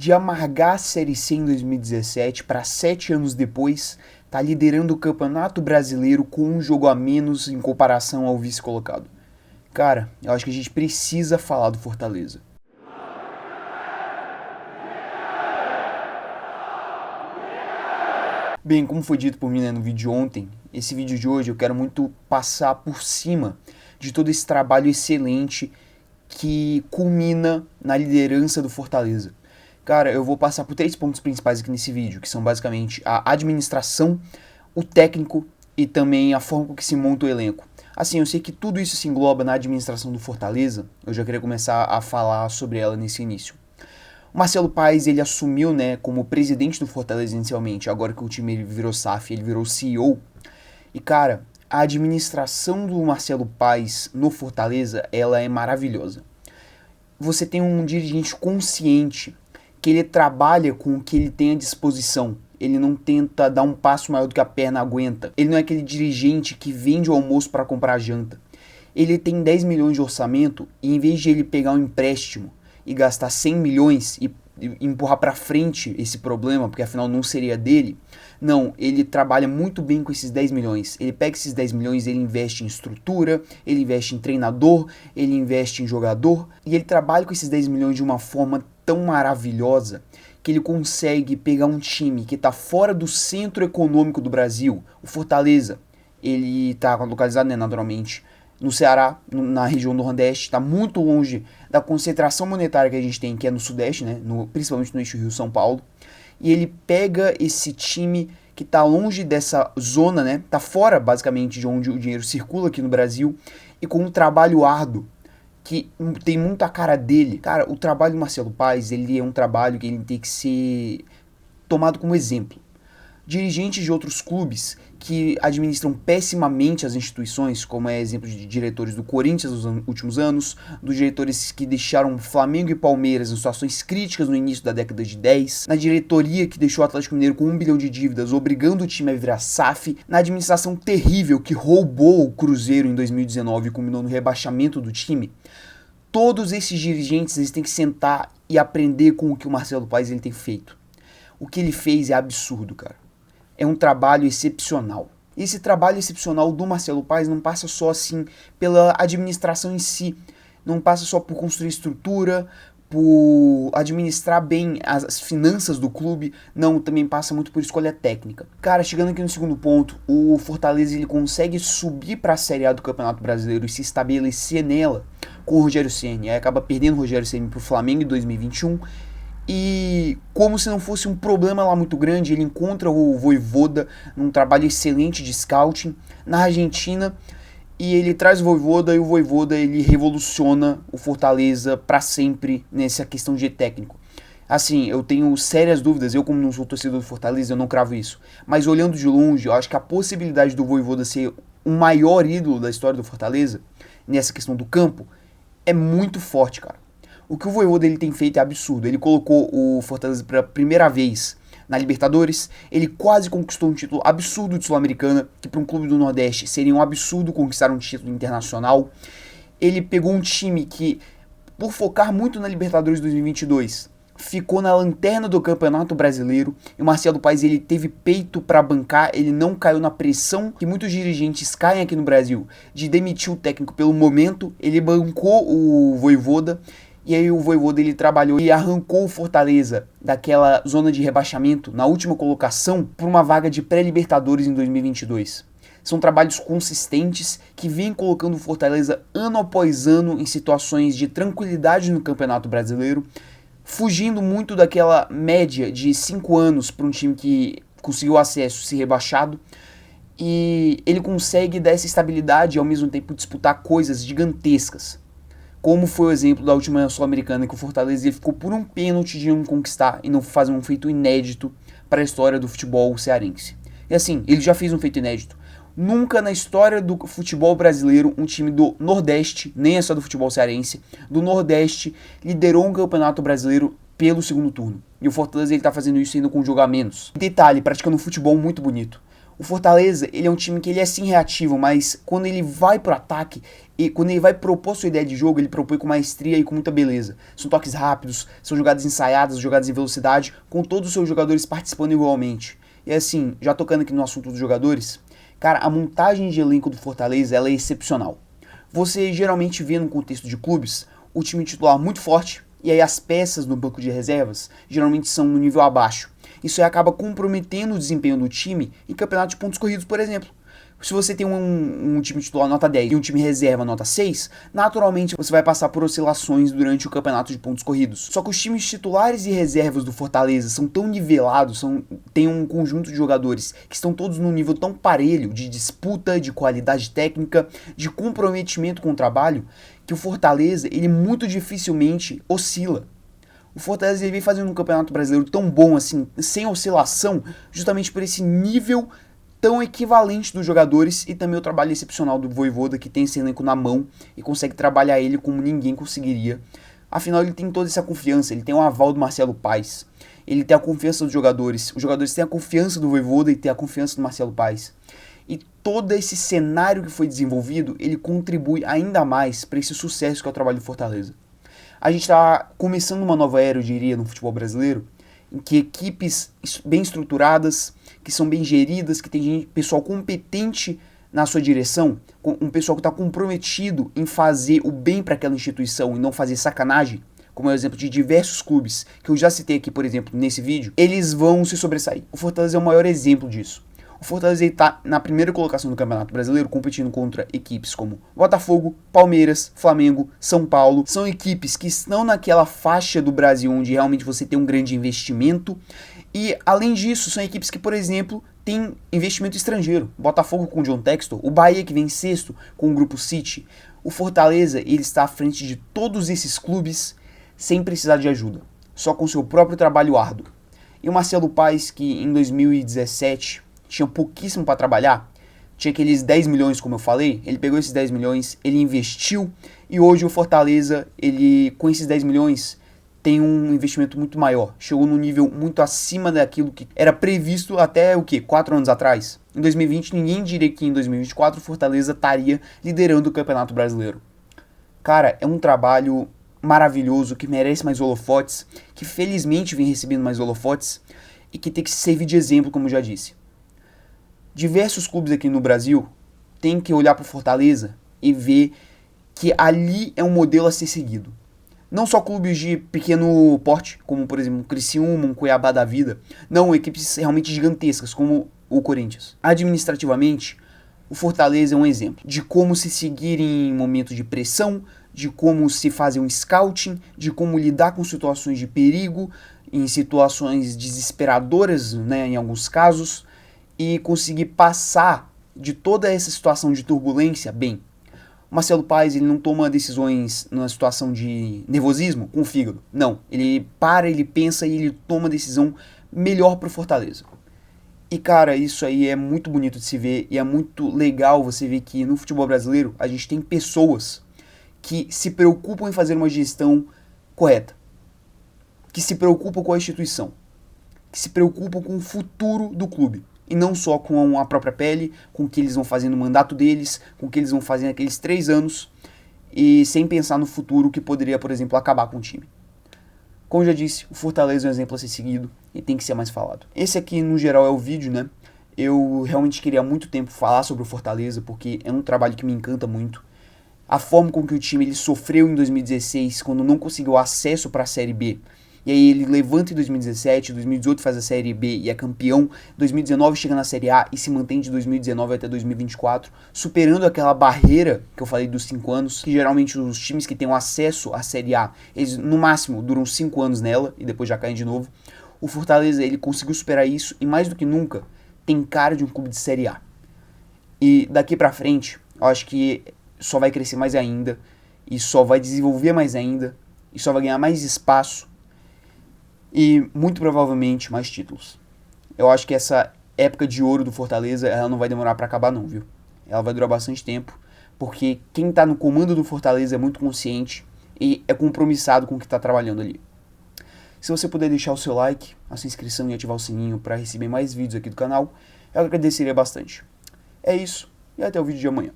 de amargar a Série C em 2017 para 7 anos depois, tá liderando o Campeonato Brasileiro com um jogo a menos em comparação ao vice-colocado. Cara, eu acho que a gente precisa falar do Fortaleza. Bem, como foi dito por mim, no vídeo de ontem, esse vídeo de hoje eu quero muito passar por cima de todo esse trabalho excelente que culmina na liderança do Fortaleza. Cara, eu vou passar por 3 pontos principais aqui nesse vídeo, que são basicamente a administração, o técnico e também a forma com que se monta o elenco. Assim, eu sei que tudo isso se engloba na administração do Fortaleza, eu já queria começar a falar sobre ela nesse início. O Marcelo Paes, ele assumiu, como presidente do Fortaleza inicialmente, agora que o time ele virou SAF, ele virou CEO. E cara, a administração do Marcelo Paes no Fortaleza, ela é maravilhosa. Você tem um dirigente consciente, que ele trabalha com o que ele tem à disposição. Ele não tenta dar um passo maior do que a perna aguenta. Ele não é aquele dirigente que vende o almoço para comprar a janta. Ele tem 10 milhões de orçamento e em vez de ele pegar um empréstimo e gastar 100 milhões e empurrar para frente esse problema, porque afinal não seria dele, não, ele trabalha muito bem com esses 10 milhões. Ele pega esses 10 milhões, ele investe em estrutura, ele investe em treinador, ele investe em jogador, e ele trabalha com esses 10 milhões de uma forma tão maravilhosa que ele consegue pegar um time que está fora do centro econômico do Brasil, o Fortaleza. Ele está localizado, naturalmente, no Ceará, na região do Nordeste, está muito longe da concentração monetária que a gente tem, que é no Sudeste, principalmente no eixo Rio-São Paulo. E ele pega esse time que está longe dessa zona, está fora basicamente de onde o dinheiro circula aqui no Brasil, e com um trabalho árduo, que tem muita cara dele. Cara, o trabalho do Marcelo Paes, ele é um trabalho que ele tem que ser tomado como exemplo. Dirigentes de outros clubes que administram pessimamente as instituições, como é exemplo de diretores do Corinthians nos últimos anos, dos diretores que deixaram Flamengo e Palmeiras em situações críticas no início da década de 10, na diretoria que deixou o Atlético Mineiro com 1 bilhão de dívidas, obrigando o time a virar SAF, na administração terrível que roubou o Cruzeiro em 2019 e culminou no rebaixamento do time. Todos esses dirigentes eles têm que sentar e aprender com o que o Marcelo Paes ele tem feito. O que ele fez é absurdo, cara. É um trabalho excepcional. Esse trabalho excepcional do Marcelo Paes não passa só assim pela administração em si, não passa só por construir estrutura, por administrar bem as finanças do clube, não, também passa muito por escolha técnica. Cara, chegando aqui no segundo ponto, o Fortaleza ele consegue subir para a Série A do Campeonato Brasileiro e se estabelecer nela com o Rogério Ceni. Aí acaba perdendo o Rogério Ceni para o Flamengo em 2021. E como se não fosse um problema lá muito grande, ele encontra o Vojvoda num trabalho excelente de scouting na Argentina e ele traz o Vojvoda e o Vojvoda ele revoluciona o Fortaleza para sempre nessa questão de técnico. Assim, eu tenho sérias dúvidas, eu como não sou torcedor do Fortaleza, eu não cravo isso, mas olhando de longe, eu acho que a possibilidade do Vojvoda ser o maior ídolo da história do Fortaleza, nessa questão do campo, é muito forte, cara. O que o Vojvoda ele tem feito é absurdo. Ele colocou o Fortaleza pela primeira vez na Libertadores. Ele quase conquistou um título absurdo de Sul-Americana, que para um clube do Nordeste seria um absurdo conquistar um título internacional. Ele pegou um time que, por focar muito na Libertadores 2022, ficou na lanterna do Campeonato Brasileiro. E o Marcelo Paes ele teve peito para bancar, ele não caiu na pressão que muitos dirigentes caem aqui no Brasil de demitir o técnico pelo momento. Ele bancou o Vojvoda. E aí o Vojvoda ele trabalhou e arrancou o Fortaleza daquela zona de rebaixamento na última colocação por uma vaga de pré-Libertadores em 2022. São trabalhos consistentes que vêm colocando o Fortaleza ano após ano em situações de tranquilidade no Campeonato Brasileiro, fugindo muito daquela média de 5 anos para um time que conseguiu acesso se rebaixado. E ele consegue dar essa estabilidade e ao mesmo tempo disputar coisas gigantescas. Como foi o exemplo da última Sul-Americana, que o Fortaleza ficou por um pênalti de não conquistar e não fazer um feito inédito para a história do futebol cearense. E assim, ele já fez um feito inédito. Nunca na história do futebol brasileiro um time do Nordeste, nem é só do futebol cearense, do Nordeste liderou um campeonato brasileiro pelo segundo turno. E o Fortaleza está fazendo isso ainda com um jogo a menos. Detalhe, praticando um futebol muito bonito. O Fortaleza, ele é um time que ele é sim reativo, mas quando ele vai pro ataque e quando ele vai propor sua ideia de jogo, ele propõe com maestria e com muita beleza. São toques rápidos, são jogadas ensaiadas, jogadas em velocidade, com todos os seus jogadores participando igualmente. E assim, já tocando aqui no assunto dos jogadores, cara, a montagem de elenco do Fortaleza, ela é excepcional. Você geralmente vê no contexto de clubes o time titular muito forte, e aí as peças no banco de reservas geralmente são no nível abaixo. Isso aí acaba comprometendo o desempenho do time em campeonato de pontos corridos, por exemplo. Se você tem um time titular nota 10 e um time reserva nota 6, naturalmente você vai passar por oscilações durante o campeonato de pontos corridos. Só que os times titulares e reservas do Fortaleza são tão nivelados, tem um conjunto de jogadores que estão todos num nível tão parelho de disputa, de qualidade técnica, de comprometimento com o trabalho, que o Fortaleza, ele muito dificilmente oscila. O Fortaleza ele vem fazendo um campeonato brasileiro tão bom assim, sem oscilação, justamente por esse nível tão equivalente dos jogadores e também o trabalho excepcional do Vojvoda, que tem esse elenco na mão e consegue trabalhar ele como ninguém conseguiria. Afinal, ele tem toda essa confiança, ele tem o aval do Marcelo Paes, ele tem a confiança dos jogadores, os jogadores têm a confiança do Vojvoda e têm a confiança do Marcelo Paes. E todo esse cenário que foi desenvolvido, ele contribui ainda mais para esse sucesso que é o trabalho do Fortaleza. A gente está começando uma nova era, eu diria, no futebol brasileiro, em que equipes bem estruturadas, que são bem geridas, que tem pessoal competente na sua direção, um pessoal que está comprometido em fazer o bem para aquela instituição e não fazer sacanagem, como é o exemplo de diversos clubes que eu já citei aqui, por exemplo, nesse vídeo, eles vão se sobressair. O Fortaleza é o maior exemplo disso. O Fortaleza está na primeira colocação do Campeonato Brasileiro, competindo contra equipes como Botafogo, Palmeiras, Flamengo, São Paulo. São equipes que estão naquela faixa do Brasil onde realmente você tem um grande investimento. E, além disso, são equipes que, por exemplo, têm investimento estrangeiro. Botafogo com o John Textor, o Bahia que vem sexto com o Grupo City. O Fortaleza, ele está à frente de todos esses clubes sem precisar de ajuda, só com seu próprio trabalho árduo. E o Marcelo Paes, que em 2017... tinha pouquíssimo para trabalhar, tinha aqueles 10 milhões, como eu falei, ele pegou esses 10 milhões, ele investiu, e hoje o Fortaleza, ele com esses 10 milhões, tem um investimento muito maior, chegou num nível muito acima daquilo que era previsto até, 4 anos atrás. Em 2020, ninguém diria que em 2024 o Fortaleza estaria liderando o Campeonato Brasileiro. Cara, é um trabalho maravilhoso, que merece mais holofotes, que felizmente vem recebendo mais holofotes, e que tem que servir de exemplo, como eu já disse. Diversos clubes aqui no Brasil têm que olhar para o Fortaleza e ver que ali é um modelo a ser seguido. Não só clubes de pequeno porte, como por exemplo o Criciúma, um Cuiabá da vida. Não, equipes realmente gigantescas, como o Corinthians. Administrativamente, o Fortaleza é um exemplo de como se seguir em momentos de pressão, de como se fazer um scouting, de como lidar com situações de perigo, em situações desesperadoras, né, em alguns casos, e conseguir passar de toda essa situação de turbulência bem. O Marcelo Paes, ele não toma decisões numa situação de nervosismo com o fígado. Não, ele para, ele pensa e ele toma a decisão melhor para o Fortaleza. E cara, isso aí é muito bonito de se ver e é muito legal você ver que no futebol brasileiro a gente tem pessoas que se preocupam em fazer uma gestão correta, que se preocupam com a instituição, que se preocupam com o futuro do clube. E não só com a própria pele, com o que eles vão fazer no mandato deles, com o que eles vão fazer naqueles 3 anos, e sem pensar no futuro que poderia, por exemplo, acabar com o time. Como eu já disse, o Fortaleza é um exemplo a ser seguido e tem que ser mais falado. Esse aqui, no geral, é o vídeo, né? Eu realmente queria há muito tempo falar sobre o Fortaleza, porque é um trabalho que me encanta muito. A forma com que o time ele sofreu em 2016, quando não conseguiu acesso para a Série B, e aí ele levanta em 2017, 2018 faz a Série B e é campeão, 2019 chega na Série A e se mantém de 2019 até 2024, superando aquela barreira que eu falei dos 5 anos, que geralmente os times que têm o acesso à Série A, eles no máximo duram 5 anos nela e depois já caem de novo. O Fortaleza, ele conseguiu superar isso e mais do que nunca tem cara de um clube de Série A. E daqui pra frente, eu acho que só vai crescer mais ainda, e só vai desenvolver mais ainda, e só vai ganhar mais espaço, e muito provavelmente mais títulos. Eu acho que essa época de ouro do Fortaleza, ela não vai demorar para acabar não, viu? Ela vai durar bastante tempo, porque quem tá no comando do Fortaleza é muito consciente e é compromissado com o que tá trabalhando ali. Se você puder deixar o seu like, a sua inscrição e ativar o sininho para receber mais vídeos aqui do canal, eu agradeceria bastante. É isso, e até o vídeo de amanhã.